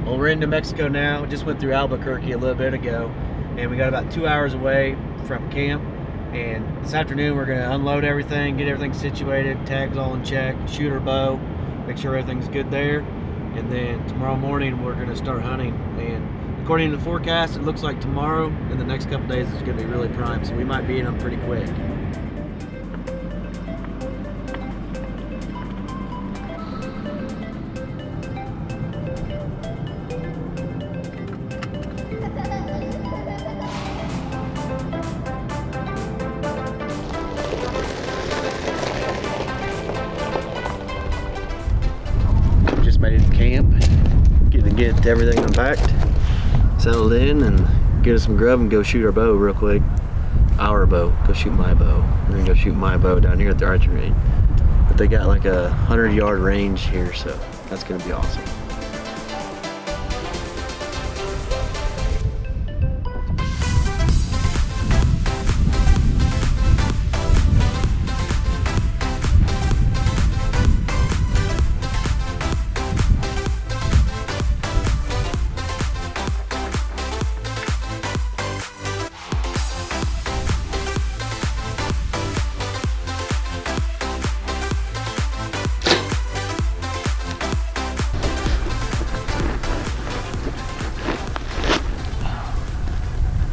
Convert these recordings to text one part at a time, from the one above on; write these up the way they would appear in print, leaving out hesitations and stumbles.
Well, we're in New Mexico now. Just went through Albuquerque a little bit ago, and we got about 2 hours away from camp. And this afternoon we're gonna unload everything, get everything situated, tags all in check, shoot our bow, make sure everything's good there. And then tomorrow morning we're gonna start hunting. And according to the forecast, it looks like tomorrow and the next couple days is gonna be really prime, so we might be in them pretty quick. Made it to camp, getting to get everything unpacked, settled in, and get us some grub and go shoot our bow real quick. Our bow, go shoot my bow, and then go shoot my bow down here at the archery range. But they got like a 100-yard range here, so that's gonna be awesome.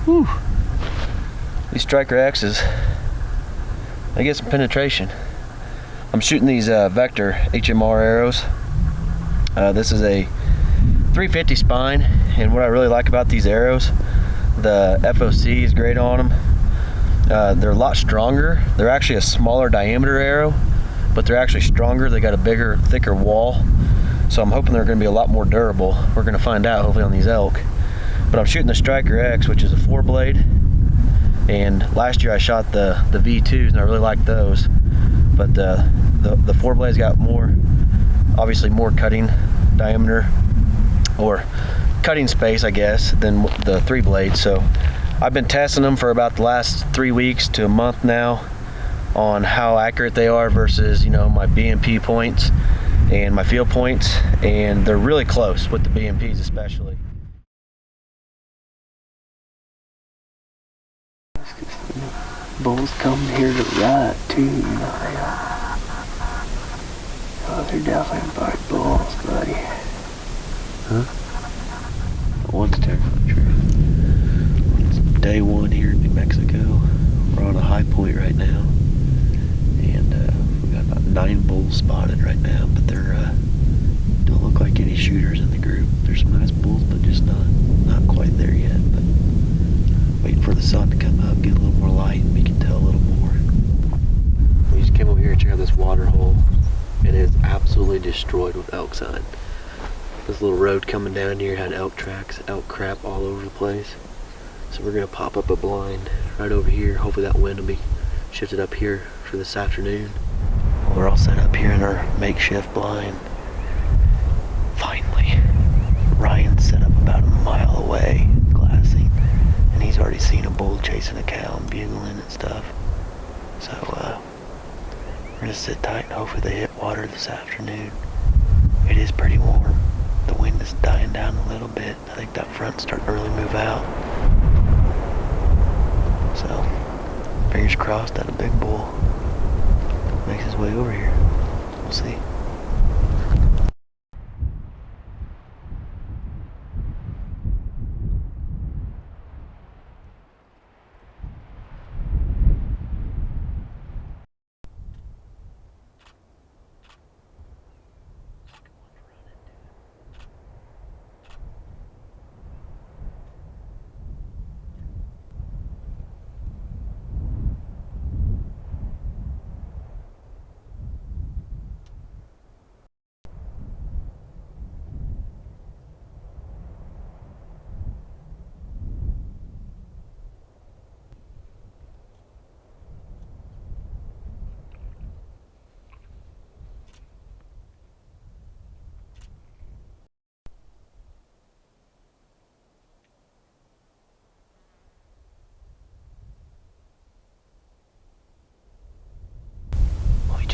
Whew. These Striker X's, they get some penetration. I'm shooting these Vector HMR arrows. This is a 350 spine, and what I really like about these arrows, the FOC is great on them. They're a lot stronger. They're actually a smaller diameter arrow, but they're actually stronger. They got a bigger, thicker wall, so I'm hoping they're going to be a lot more durable. We're going to find out hopefully on these elk. But I'm shooting the Striker X, which is a 4-blade, and last year I shot the V2s, and I really liked those. But the 4-blade's got more, obviously more cutting diameter, or cutting space, I guess, than the 3-blade. So I've been testing them for about the last 3 weeks to a month now on how accurate they are versus, you know, my BMP points and my field points, and they're really close with the BMPs especially. Bulls coming here to ride too, you know they are. Oh, they're definitely big bulls, buddy. Huh? One's terrifying true. It's day one here in New Mexico. We're on a high point right now, and we got about 9 bulls spotted right now, but they're don't look like any shooters in the group. There's some nice bulls, but just not quite there yet. But waiting for the sun to come up, get a little more light, and we can tell a little more. We just came over here and checked out this water hole. It is absolutely destroyed with elk sign. This little road coming down here had elk tracks, elk crap all over the place. So we're gonna pop up a blind right over here. Hopefully that wind will be shifted up here for this afternoon. We're all set up here in our makeshift blind. Finally, Ryan's set up about a mile away, glassing. And he's already seen a bull chasing a cow and bugling and stuff. So we're gonna sit tight and hopefully they hit water this afternoon. It is pretty warm. The wind is dying down a little bit. I think that front's starting to really move out. So fingers crossed that a big bull makes his way over here. We'll see.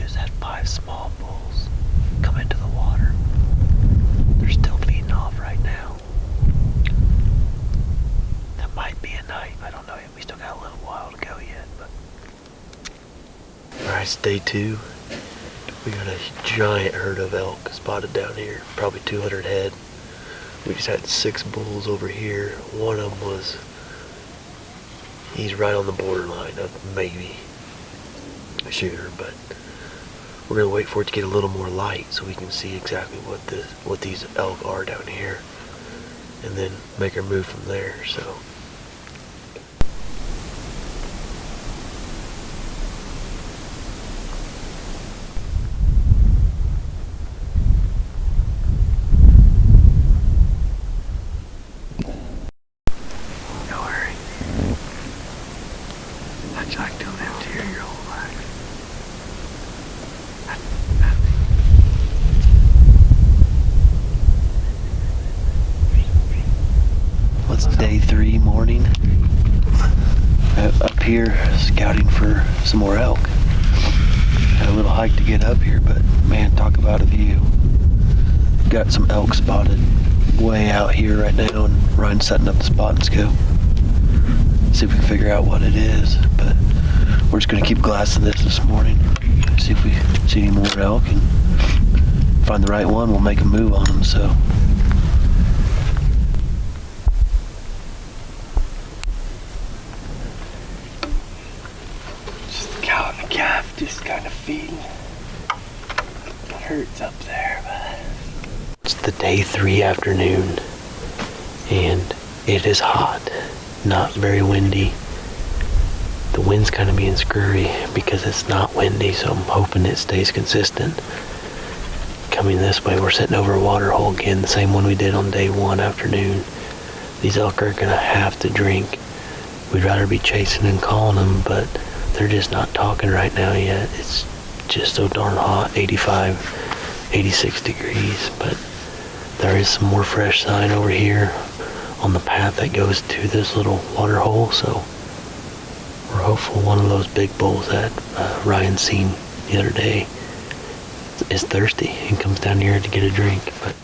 just had 5 small bulls come into the water. They're still feeding off right now. Nice day 2. We got a giant herd of elk spotted down here, probably 200 head. We just had 6 bulls over here. One of them he's right on the borderline of maybe a shooter, but we're gonna wait for it to get a little more light so we can see exactly what these elk are down here, and then make our move from there. So day 3 morning, up here scouting for some more elk. Had a little hike to get up here, but man, talk about a view. Got some elk spotted way out here right now, and Ryan's setting up the spot and scope. See if we can figure out what it is, but we're just gonna keep glassing this morning. See if we see any more elk, and find the right one, we'll make a move on them. So just kind of feeding. It hurts up there, but it's the day 3 afternoon, and it is hot, not very windy. The wind's kind of being screwy because it's not windy, so I'm hoping it stays consistent. Coming this way, we're sitting over a water hole again, the same one we did on day 1 afternoon. These elk are gonna have to drink. We'd rather be chasing and calling them, but they're just not talking right now yet. It's just so darn hot, 85, 86 degrees, but there is some more fresh sign over here on the path that goes to this little water hole, so we're hopeful one of those big bulls that Ryan seen the other day is thirsty and comes down here to get a drink. But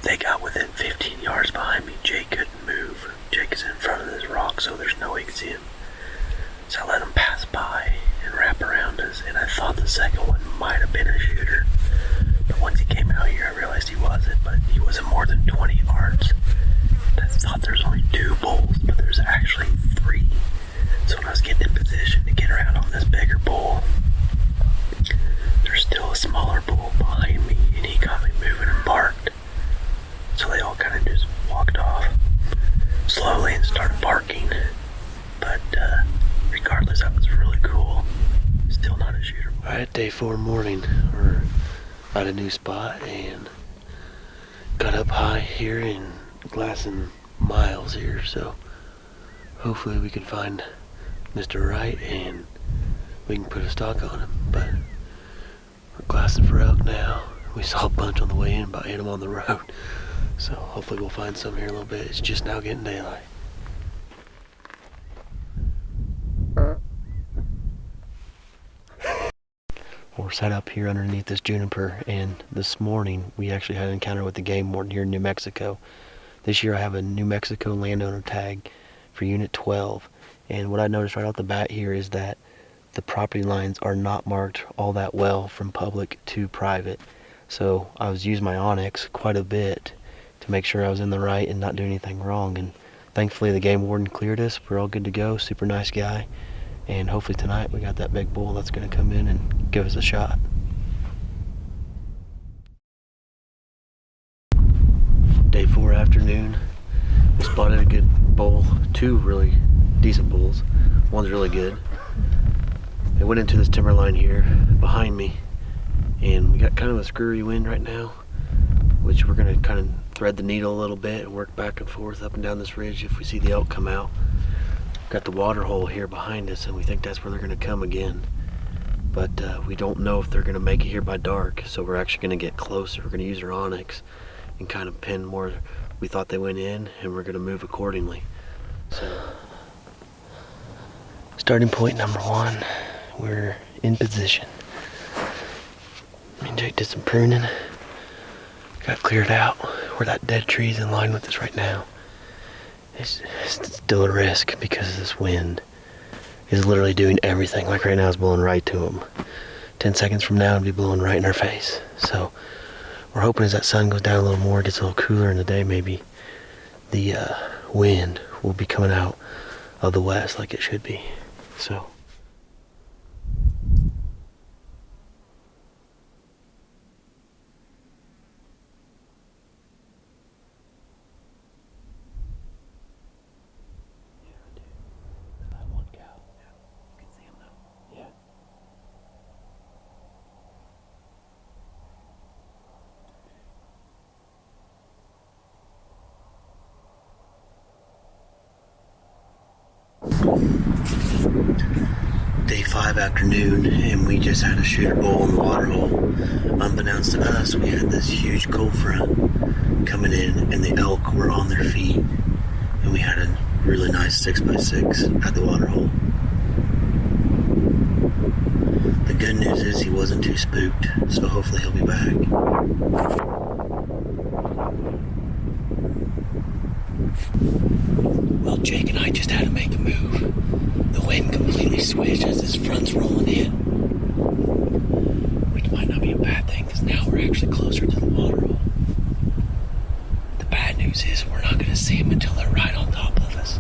they got within 15 yards behind me. Jake couldn't move. Jake is in front of this rock, so there's no exit. So I let him pass by and wrap around us, and I thought the second one might have been a shooter. But once he came out here, I realized he wasn't, but he wasn't more than 20 yards. I thought there was only 2 bulls, but there's actually 3. So when I was getting in position to get around on this bigger bull, there's still a smaller bull behind me, and he got me moving and barked. So they all kind of just walked off slowly and started barking. But regardless, that was really cool. Still not a shooter. Alright, day 4 morning. We're at a new spot and got up high here and glassing miles here. So hopefully we can find Mr. Wright and we can put a stock on him. But we're glassing for elk now. We saw a bunch on the way in, about hit them on the road. So hopefully we'll find some here in a little bit. It's just now getting daylight. We're set up here underneath this juniper, and this morning we actually had an encounter with the game warden here in New Mexico. This year I have a New Mexico landowner tag for Unit 12, and what I noticed right off the bat here is that the property lines are not marked all that well from public to private. So I was using my Onyx quite a bit to make sure I was in the right and not do anything wrong, and thankfully the game warden cleared us. We're all good to go. Super nice guy, and hopefully tonight we got that big bull that's going to come in and give us a shot. Day 4 afternoon. We spotted a good bull, two really decent bulls. One's really good. They went into this timber line here behind me, and we got kind of a screwy wind right now, which we're gonna kind of thread the needle a little bit and work back and forth up and down this ridge if we see the elk come out. Got the water hole here behind us, and we think that's where they're gonna come again. But we don't know if they're gonna make it here by dark, so we're actually gonna get closer. We're gonna use our onyx and kind of pin where we thought they went in, and we're gonna move accordingly. So, starting point number one, we're in position. Me and Jake did some pruning, got cleared out where that dead tree is in line with us right now. It's still a risk because of this wind. Is literally doing everything. Like right now it's blowing right to them. 10 seconds from now it'll be blowing right in our face. So we're hoping as that sun goes down a little more, gets a little cooler in the day, maybe the wind will be coming out of the west like it should be. So Day 5 afternoon, and we just had a shooter bull in the water hole. Unbeknownst to us, we had this huge cold front coming in, and the elk were on their feet, and we had a really nice 6x6 at the water hole. The good news is he wasn't too spooked, so hopefully he'll be back. Well, Jake and I just had to make a move. The wind completely switched as this front's rolling in. Which might not be a bad thing, because now we're actually closer to the water hole. The bad news is we're not going to see them until they're right on top of us.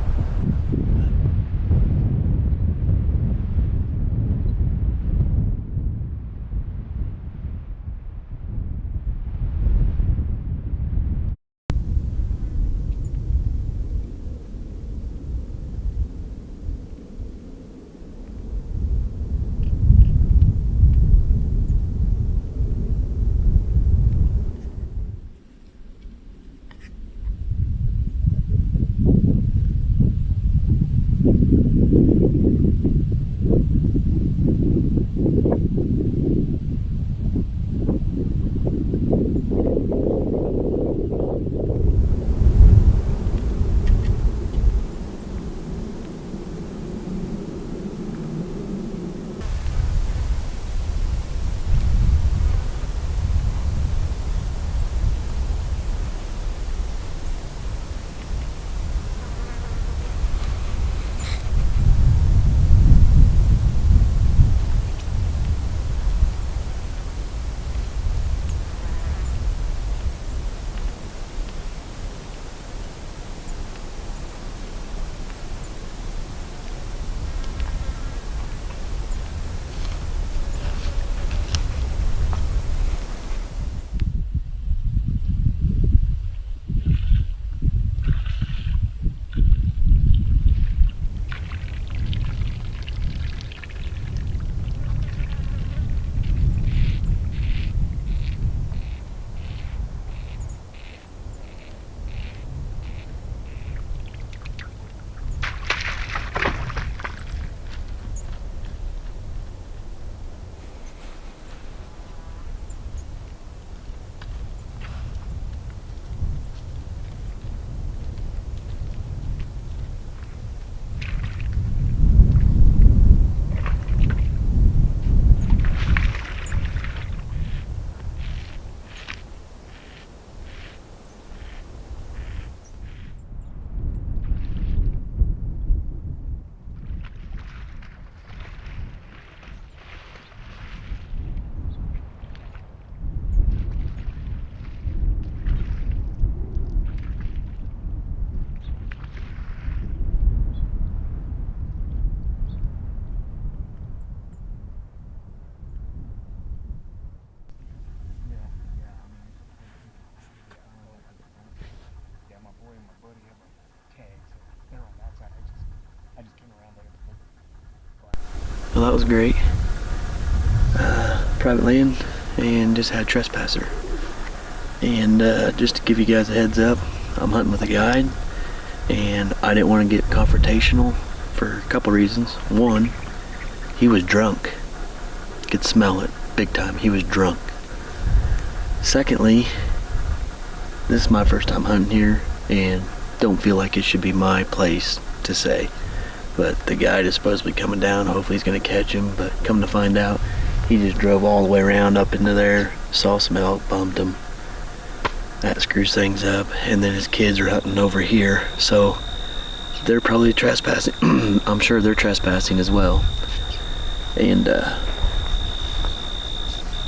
Well, that was great. Private land, and just had a trespasser. And just to give you guys a heads up, I'm hunting with a guide, and I didn't want to get confrontational for a couple reasons. One, he was drunk. Could smell it big time. He was drunk. Secondly, this is my first time hunting here, and don't feel like it should be my place to say, but the guide is supposed to be coming down. Hopefully he's going to catch him, but come to find out, he just drove all the way around up into there, saw some elk, bumped them. That screws things up, and then his kids are hunting over here, so they're probably trespassing. I'm sure they're trespassing as well, and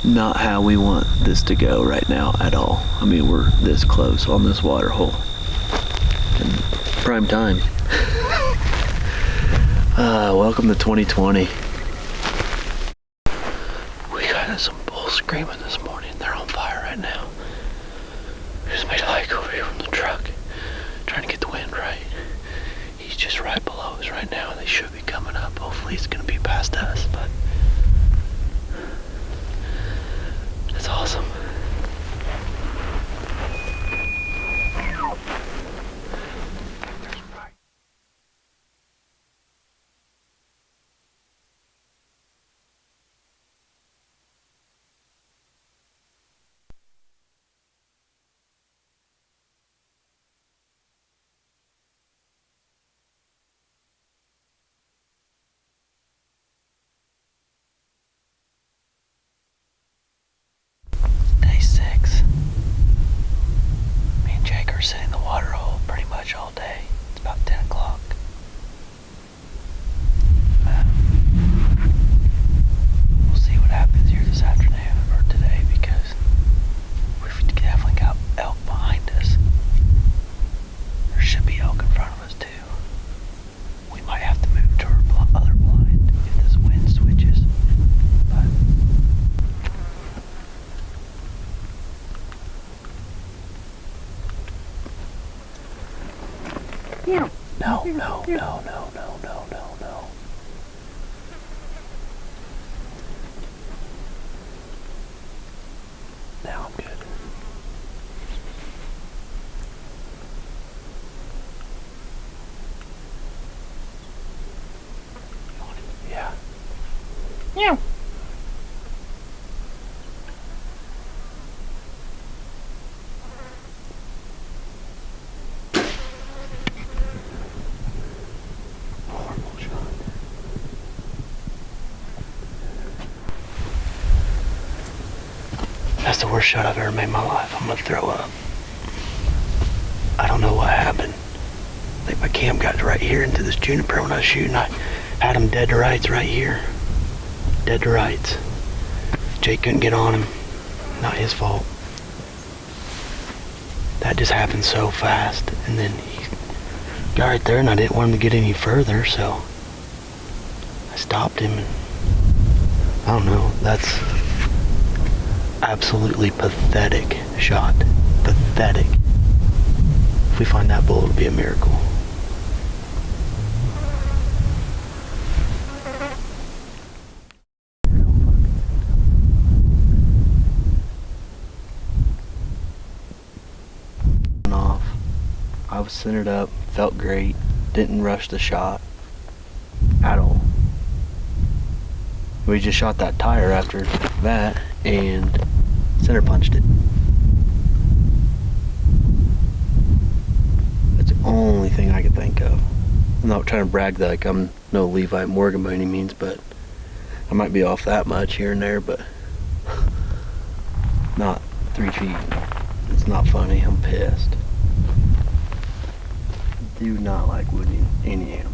not how we want this to go right now at all. I mean, we're this close on this water hole, and prime time. Welcome to 2020. We got some bulls screaming this morning. They're on fire right now. We just made a hike over here from the truck, trying to get the wind right. He's just right below us right now. They should be coming up. Hopefully it's gonna be past us, but it's awesome. Day 6. Me and Jake are sitting in the water hole pretty much all day. It's about 10 o'clock. We'll see what happens here this afternoon or today, because we've definitely got elk behind us. There should be elk in front of us too. We might have to move to our other blind if this wind switches. But Yeah. no. Now I'm good. Yeah. Yeah. Horrible shot. That's the worst shot I've ever made in my life. I'm gonna throw up. I don't know what happened. I think my cam got right here into this juniper when I was shooting. I had him dead to rights right here. Dead to rights. Jake couldn't get on him. Not his fault. That just happened so fast. And then he got right there, and I didn't want him to get any further, so I stopped him. And I don't know. That's absolutely pathetic shot. Pathetic. If we find that bull, it'll be a miracle. Off. I was centered up, felt great, didn't rush the shot at all. We just shot that tire after that and center punched it. That's the only thing I could think of. I'm not trying to brag like I'm no Levi Morgan by any means, but I might be off that much here and there, but not 3 feet. It's not funny. I'm pissed. Do not like wounding any animal.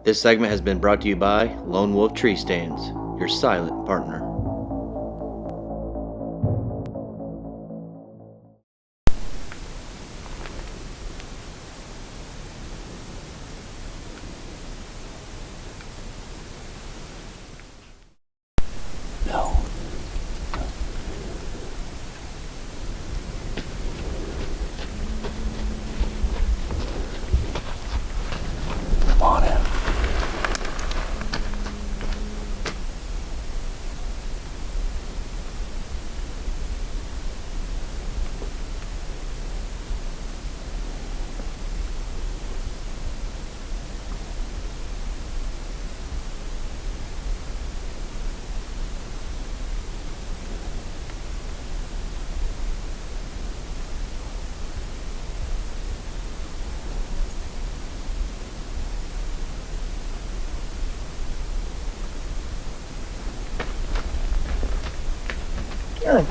This segment has been brought to you by Lone Wolf Tree Stands, your silent partner. No. Come on in. Good.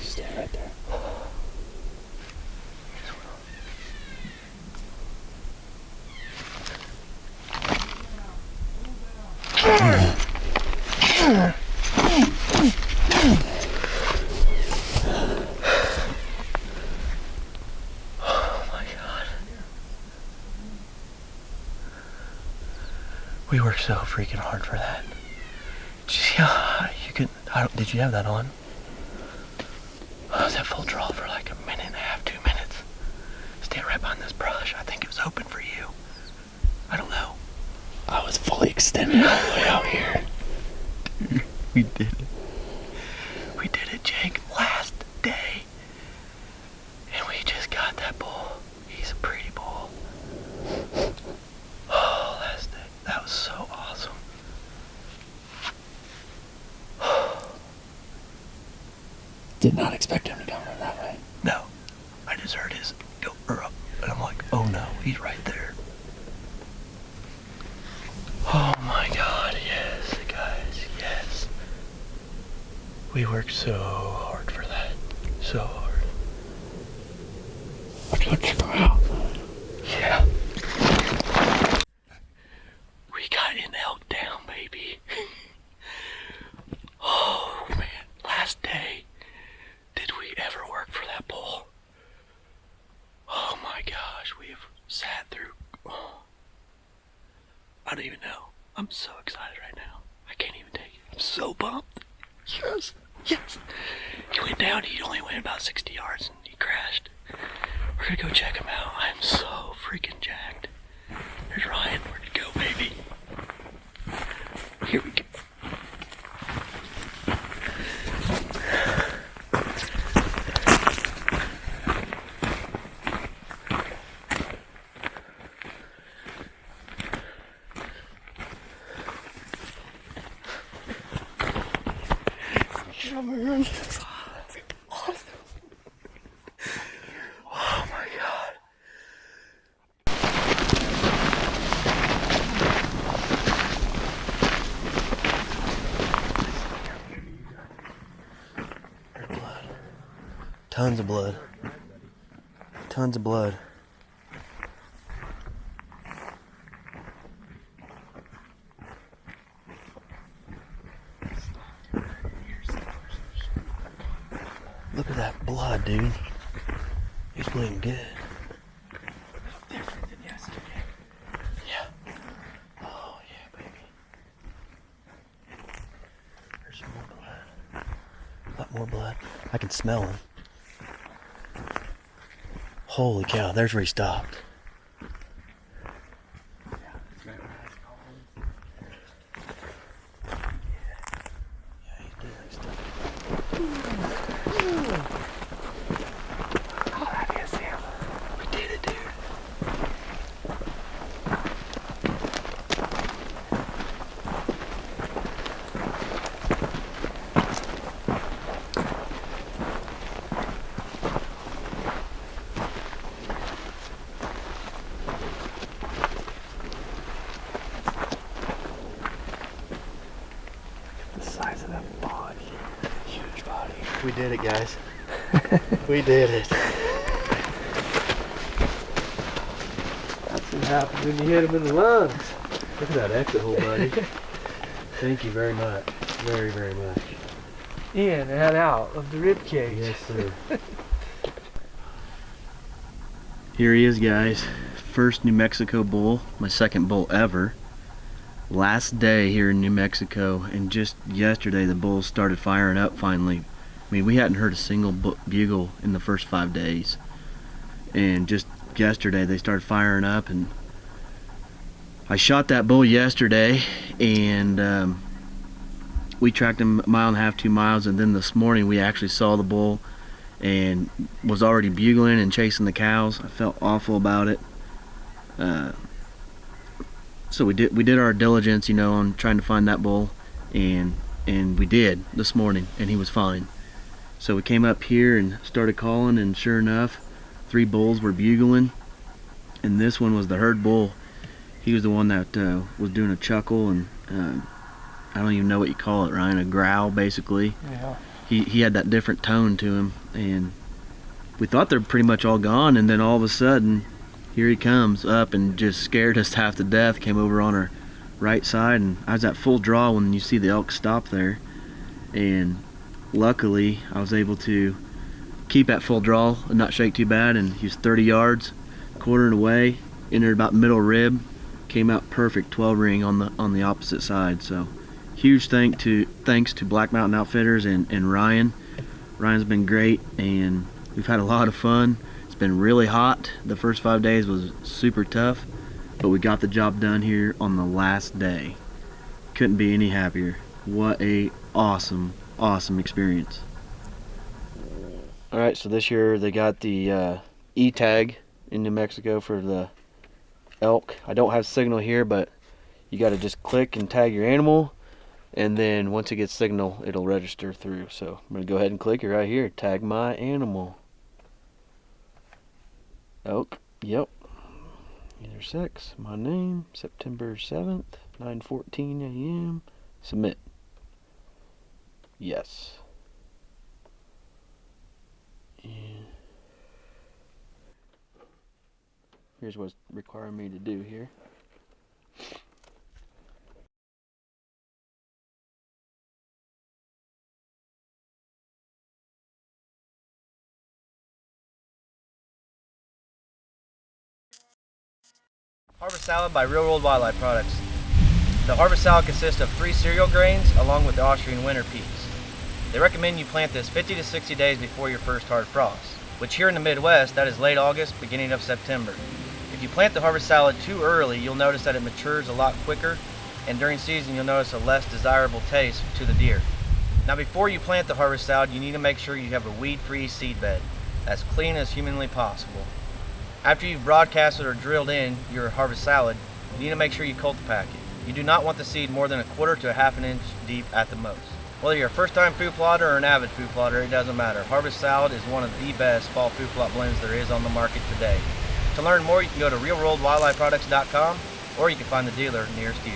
Stand right there. Oh my God. We worked so freaking hard for that. Did you have that on? I was at full draw for like a minute and a half, 2 minutes. Stand right behind this brush. I think it was open for you. I don't know. I was fully extended all the way out here. We did it. We did it, Jake, last day. And we just got that bull. He's a pretty bull. Oh, last day. That was so awesome. Did not expect him to come from that way. No. I just heard his go up. And I'm like, oh no, he's right there. Oh my God, yes, guys, yes. We worked so hard for that. So hard. Let's go check him out. Yeah. We got an elk down, baby. Oh man, last day. Did we ever work for that bull? Oh my gosh, we have sat through. Oh, I don't even know. I'm so excited right now. I can't even take it. I'm so pumped. Yes, yes. He went down. He only went about 60 yards and he crashed. We're gonna go check him out. I'm so freaking jacked. There's Ryan. Where'd you go, baby? Here we go. Oh my God. Oh my God. There's blood. Tons of blood. Tons of blood. Look at that blood, dude. He's bleeding good. Different than yesterday. Yeah. Oh, yeah, baby. There's some more blood. A lot more blood. I can smell him. Holy cow, there's where he stopped. We did it, guys. We did it. That's what happens when you hit him in the lungs. Look at that exit hole, buddy. Thank you very much. Very, very much. In and out of the rib cage. Yes, sir. Here he is, guys. First New Mexico bull, my second bull ever. Last day here in New Mexico, and just yesterday the bulls started firing up finally. I mean, we hadn't heard a single bugle in the first 5 days, and just yesterday they started firing up. And I shot that bull yesterday, and we tracked him 1.5 miles, 2 miles, and then this morning we actually saw the bull and was already bugling and chasing the cows. I felt awful about it. So we did our diligence, you know, on trying to find that bull, and we did this morning, and he was fine. So we came up here and started calling, and sure enough, 3 bulls were bugling, and this one was the herd bull. He was the one that was doing a chuckle, and I don't even know what you call it, Ryan, a growl basically. Yeah. He had that different tone to him, and we thought they're pretty much all gone, and then all of a sudden, here he comes up and just scared us half to death, came over on our right side, and I was at full draw when you see the elk stop there, and luckily I was able to keep at full draw and not shake too bad, and he was 30 yards, quartering away, entered about middle rib, came out perfect 12 ring on the opposite side. So huge thanks to Black Mountain Outfitters and Ryan. Ryan's been great, and we've had a lot of fun. It's been really hot. The first 5 days was super tough, but we got the job done here on the last day. Couldn't be any happier. What a awesome experience. All right, so this year they got the E-tag in New Mexico for the elk. I don't have signal here, but you got to just click and tag your animal, and then once it gets signal, it'll register through. So I'm gonna go ahead and click it right here, tag my animal. Elk, yep. Either 6, my name, September 7th, 9:14 a.m. Submit. Yes. And here's what's requiring me to do here. Harvest Salad by Real World Wildlife Products. The harvest salad consists of 3 cereal grains along with the Austrian winter peas. They recommend you plant this 50 to 60 days before your first hard frost, which here in the Midwest, that is late August, beginning of September. If you plant the harvest salad too early, you'll notice that it matures a lot quicker, and during season you'll notice a less desirable taste to the deer. Now before you plant the harvest salad, you need to make sure you have a weed-free seed bed, as clean as humanly possible. After you've broadcasted or drilled in your harvest salad, you need to make sure you cultipack it. You do not want the seed more than 1/4 to 1/2 inch deep at the most. Whether you're a first-time food plotter or an avid food plotter, it doesn't matter. Harvest Salad is one of the best fall food plot blends there is on the market today. To learn more, you can go to realworldwildlifeproducts.com, or you can find the dealer nearest you.